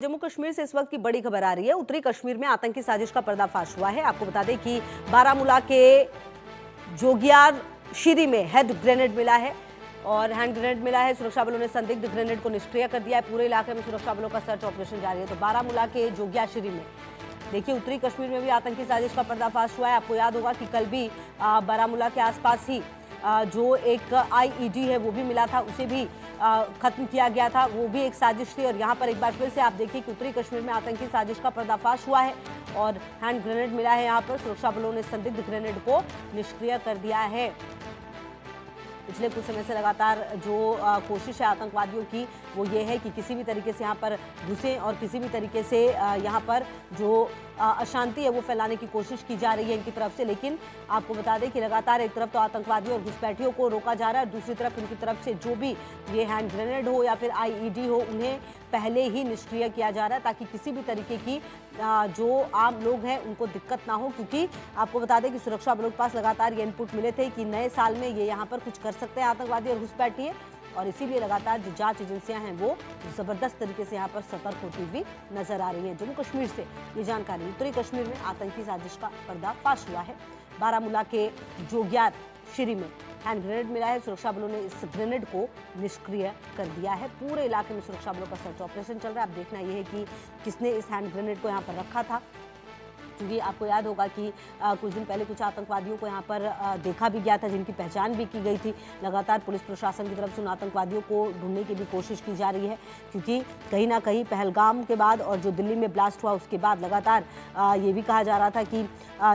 जम्मू कश्मीर से इस वक्त की बड़ी खबर आ रही है। उत्तरी कश्मीर में आतंकी साजिश का पर्दाफाश हुआ है। आपको बता दें कि बारामूला के जोगियार शीरी में हैंड ग्रेनेड मिला है और हैंड ग्रेनेड मिला है। सुरक्षा बलों ने संदिग्ध ग्रेनेड को निष्क्रिय कर दिया है। पूरे इलाके में सुरक्षा बलों का सर्च ऑपरेशन जारी है। तो बारामूला के जोगियार शीरी में देखिए, उत्तरी कश्मीर में भी आतंकी साजिश का पर्दाफाश हुआ है। आपको याद होगा कि कल भी बारामूला के आसपास ही जो एक आईईडी है वो भी मिला था, उसे भी खत्म किया गया था। वो भी एक साजिश थी। और यहाँ पर एक बार फिर से आप देखिए कि उत्तरी कश्मीर में आतंकी साजिश का पर्दाफाश हुआ है और हैंड ग्रेनेड मिला है। यहाँ पर सुरक्षा बलों ने संदिग्ध ग्रेनेड को निष्क्रिय कर दिया है। पिछले कुछ समय से लगातार जो कोशिश है आतंकवादियों की वो ये है कि किसी भी तरीके से यहाँ पर घुसें और किसी भी तरीके से यहाँ पर जो अशांति है वो फैलाने की कोशिश की जा रही है इनकी तरफ से। लेकिन आपको बता दें कि लगातार एक तरफ तो आतंकवादियों और घुसपैठियों को रोका जा रहा है, दूसरी तरफ इनकी तरफ से जो भी ये हैंड ग्रेनेड हो या फिर आईईडी हो उन्हें पहले ही निष्क्रिय किया जा रहा है ताकि किसी भी तरीके की जो आम लोग हैं उनको दिक्कत ना हो। क्योंकि आपको बता दें कि सुरक्षा बलों के पास लगातार ये इनपुट मिले थे कि नए साल में ये यहाँ पर कुछ कर सकते हैं आतंकवादी और घुसपैठिए, और इसीलिए लगातार जो जांच एजेंसियां हैं वो जबरदस्त तरीके से यहाँ पर सतर्क होती हुई नजर आ रही हैं। जम्मू कश्मीर से ये जानकारी। उत्तरी कश्मीर में आतंकी साजिश का पर्दाफाश हुआ है। बारामूला के जोगियार शीरी में हैंड ग्रेनेड मिला है। सुरक्षा बलों ने इस ग्रेनेड को निष्क्रिय कर दिया है। पूरे इलाके में सुरक्षा बलों का सर्च ऑपरेशन चल रहा है। अब देखना यह है कि किसने इस हैंड ग्रेनेड को यहाँ पर रखा था, क्योंकि आपको याद होगा कि कुछ दिन पहले कुछ आतंकवादियों को यहाँ पर देखा भी गया था जिनकी पहचान भी की गई थी। लगातार पुलिस प्रशासन की तरफ से उन आतंकवादियों को ढूंढने की भी कोशिश की जा रही है, क्योंकि कहीं ना कहीं पहलगाम के बाद और जो दिल्ली में ब्लास्ट हुआ उसके बाद लगातार ये भी कहा जा रहा था कि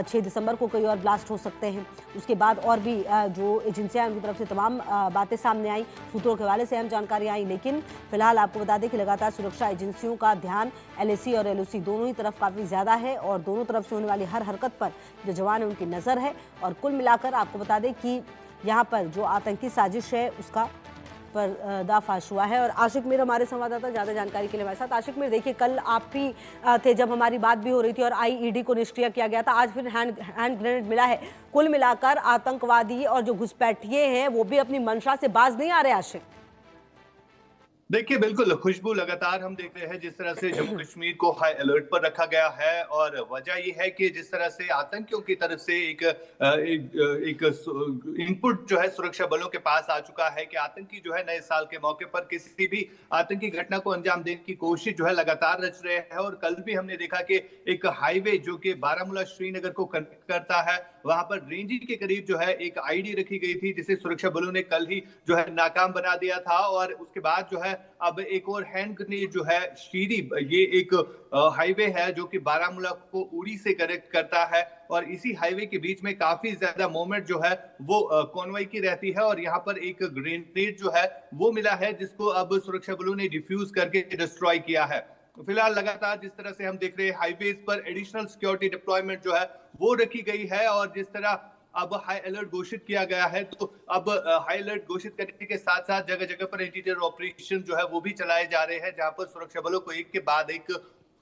6 दिसंबर को कई और ब्लास्ट हो सकते हैं। उसके बाद और भी जो एजेंसियाँ उनकी तरफ से तमाम बातें सामने आई, सूत्रों के हवाले से अहम जानकारी आई। लेकिन फिलहाल आपको बता दें कि लगातार सुरक्षा एजेंसियों का ध्यान LAC और LOC दोनों ही तरफ काफ़ी ज़्यादा है और दोनों तरफ से होने वाली हर हरकत पर जो जवान है उनकी नज़र है। और कुल मिलाकर आपको बता दें कि यहाँ पर जो आतंकी साजिश है उसका पर्दाफाश हुआ है। और आशिक मीर हमारे संवाददाता ज़्यादा जानकारी के लिए हमारे साथ। आशिक मीर, देखिए कल आप भी थे जब हमारी बात भी हो रही थी और आईईडी को निष्क्रिय किया गया था, आज फिर हैंड ग्रेनेड मिला है। कुल मिलाकर आतंकवादी और जो घुसपैठिए हैं वो भी अपनी मंशा से बाज नहीं आ रहे। आशिक, देखिए, बिल्कुल खुशबू लगातार हम देख रहे हैं जिस तरह से जम्मू कश्मीर को हाई अलर्ट पर रखा गया है। और वजह यह है कि जिस तरह से आतंकियों की तरफ से एक इनपुट जो है सुरक्षा बलों के पास आ चुका है कि आतंकी जो है नए साल के मौके पर किसी भी आतंकी घटना को अंजाम देने की कोशिश जो है लगातार रच रहे हैं। और कल भी हमने देखा कि एक हाईवे जो कि बारामूला श्रीनगर को कनेक्ट करता है, वहां पर रेंजी के करीब जो है एक आईडी रखी गई थी जिसे सुरक्षा बलों ने कल ही जो है नाकाम बना दिया था। और उसके बाद जो है अब एक और हैंड ग्रेनेड जो है शीरी, ये एक हाईवे है जो कि बारामूला को उड़ी से कनेक्ट करता है और इसी हाईवे के बीच में काफी ज्यादा मूवमेंट जो है वो कॉन्वॉय की रहती है। और यहाँ पर एक ग्रेनेड जो है वो मिला है जिसको अब सुरक्षा बलों ने डिफ्यूज करके डिस्ट्रॉय किया है। फिलहाल लगातार जिस तरह से हम देख रहे हैं हाईवेज पर एडिशनल सिक्योरिटी डिप्लॉयमेंट जो है वो रखी गई है। और जिस तरह अब हाई अलर्ट घोषित किया गया है, तो अब हाई अलर्ट घोषित करने के साथ साथ जगह जगह पर इंटीरियर ऑपरेशन जो है वो भी चलाए जा रहे हैं, जहां पर सुरक्षा बलों को एक के बाद एक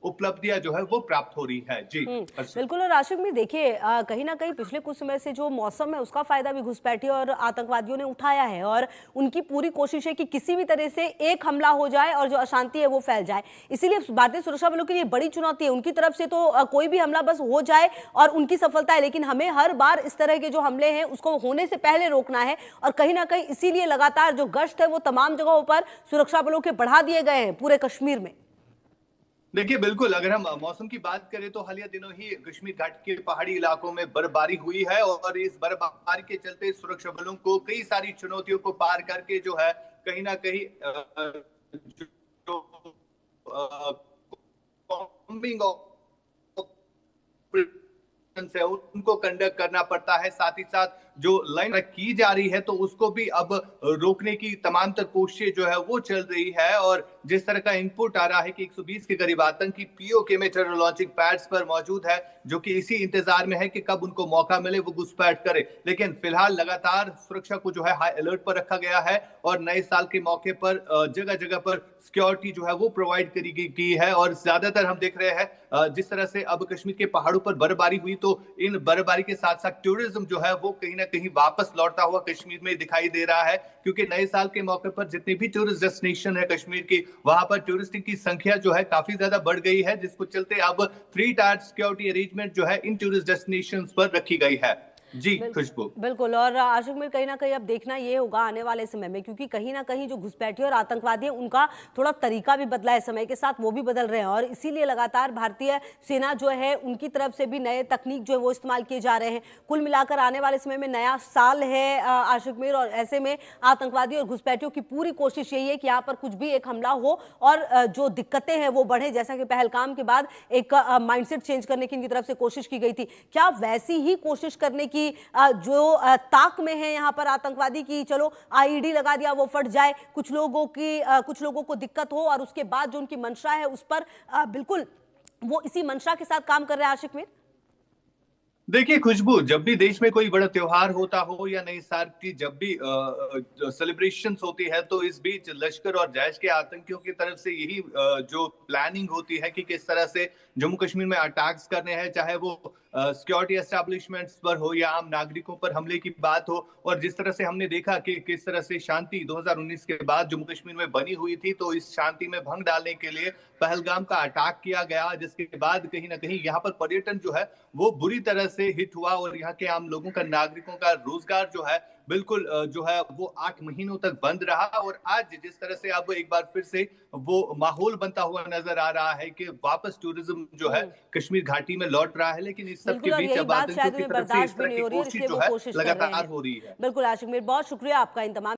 उपलब्धियां जो है वो प्राप्त हो रही है। जी बिल्कुल। और आशिक में देखिए, कहीं ना कहीं पिछले कुछ समय से जो मौसम है उसका फायदा भी घुसपैठिए और आतंकवादियों ने उठाया है और उनकी पूरी कोशिश है कि किसी भी तरह से एक हमला हो जाए और जो अशांति है वो फैल जाए। इसीलिए भारतीय सुरक्षा बलों के लिए बड़ी चुनौती है। उनकी तरफ से तो कोई भी हमला बस हो जाए और उनकी सफलता है, लेकिन हमें हर बार इस तरह के जो हमले हैं उसको होने से पहले रोकना है। और कहीं ना कहीं इसीलिए लगातार जो गश्त है वो तमाम जगहों पर सुरक्षा बलों के बढ़ा दिए गए हैं पूरे कश्मीर में। देखिए, बिल्कुल अगर हम मौसम की बात करें तो हालिया दिनों ही कश्मीर घाटी के पहाड़ी इलाकों में बर्फबारी हुई है और इस बर्फबारी के चलते सुरक्षा बलों को कई सारी चुनौतियों को पार करके जो है कहीं ना कहीं जो कॉम्बिंग है उनको कंडक्ट करना पड़ता है। साथ ही साथ जो लाइन की जा रही है तो उसको भी अब रोकने की तमाम तर कोशिशें जो है वो चल रही है। और जिस तरह का इनपुट आ रहा है कि 120 के करीब आतंकी POK में टेरर लॉन्चिंग पैड्स पर मौजूद है, जो कि इसी इंतजार में है कि कब उनको मौका मिले वो घुसपैठ करे। लेकिन फिलहाल लगातार सुरक्षा को जो है हाई अलर्ट पर रखा गया है और नए साल के मौके पर जगह जगह पर सिक्योरिटी जो है वो प्रोवाइड करी गई है। और ज्यादातर हम देख रहे हैं जिस तरह से अब कश्मीर के पहाड़ों पर बर्फबारी हुई तो इन बर्फबारी के साथ साथ टूरिज्म जो है वो कहीं ना कहीं वापस लौटता हुआ कश्मीर में दिखाई दे रहा है, क्योंकि नए साल के मौके पर जितनी भी टूरिस्ट डेस्टिनेशन है कश्मीर की, वहां पर टूरिस्ट की संख्या जो है काफी ज्यादा बढ़ गई है, जिसको चलते अब 3 टायर सिक्योरिटी अरेंजमेंट जो है इन टूरिस्ट डेस्टिनेशन पर रखी गई है। जी खुशबू। बिल्कुल। और आशिक में कहीं ना कहीं अब देखना ये होगा आने वाले समय में, क्योंकि कहीं ना कहीं जो घुसपैठिए और आतंकवादी है उनका थोड़ा तरीका भी बदला है, समय के साथ वो भी बदल रहे हैं, और इसीलिए लगातार भारतीय सेना जो है उनकी तरफ से भी नए तकनीक जो है वो इस्तेमाल किए जा रहे हैं। कुल मिलाकर आने वाले समय में नया साल है आशिक मीर, और ऐसे में आतंकवादी और घुसपैठियों की पूरी कोशिश यही है कि यहाँ पर कुछ भी एक हमला हो और जो दिक्कतें हैं वो बढ़े, जैसा कि पहलगाम के बाद एक माइंडसेट चेंज करने की इनकी तरफ से कोशिश की गई थी। क्या वैसी ही कोशिश करने की जो ताक में है यहाँ पर आतंकवादी की, चलो आईईडी लगा दिया वो फट जाए, कुछ लोगों को दिक्कत हो, और उसके बाद जो उनकी मंशा है उस पर बिल्कुल वो इसी मंशा के साथ काम कर रहे हैं आशिक मीर? देखिए खुशबू, जब भी देश में कोई बड़ा त्योहार होता हो या नई साल की जब भी सेलिब्रेशंस होती है, तो इस बीच लश्कर और जैश के आतंकियों की तरफ से यही जो प्लानिंग होती है कि किस तरह से जम्मू कश्मीर में अटैक्स करने हैं, चाहे वो सिक्योरिटी एस्टेब्लिशमेंट्स पर हो या आम नागरिकों पर हमले की बात हो। और जिस तरह से हमने देखा कि किस तरह से शांति 2019 के बाद जम्मू कश्मीर में बनी हुई थी, तो इस शांति में भंग डालने के लिए पहलगाम का अटैक किया गया, जिसके बाद कहीं ना कहीं यहाँ पर पर्यटन जो है वो बुरी तरह से हिट हुआ, और यहाँ के आम लोगों का, नागरिकों का रोजगार जो है बिल्कुल जो है वो 8 महीनों तक बंद रहा। और आज जिस तरह से अब एक बार फिर से वो माहौल बनता हुआ नजर आ रहा है कि वापस टूरिज्म जो है कश्मीर घाटी में लौट रहा है, लेकिन इस सब के बीच अब आतंकियों की तरफ से इस तरह की कोशिश जो है लगातार हो रही है। बिल्कुल आशिक मीर, बहुत शुक्रिया आपका इन तमाम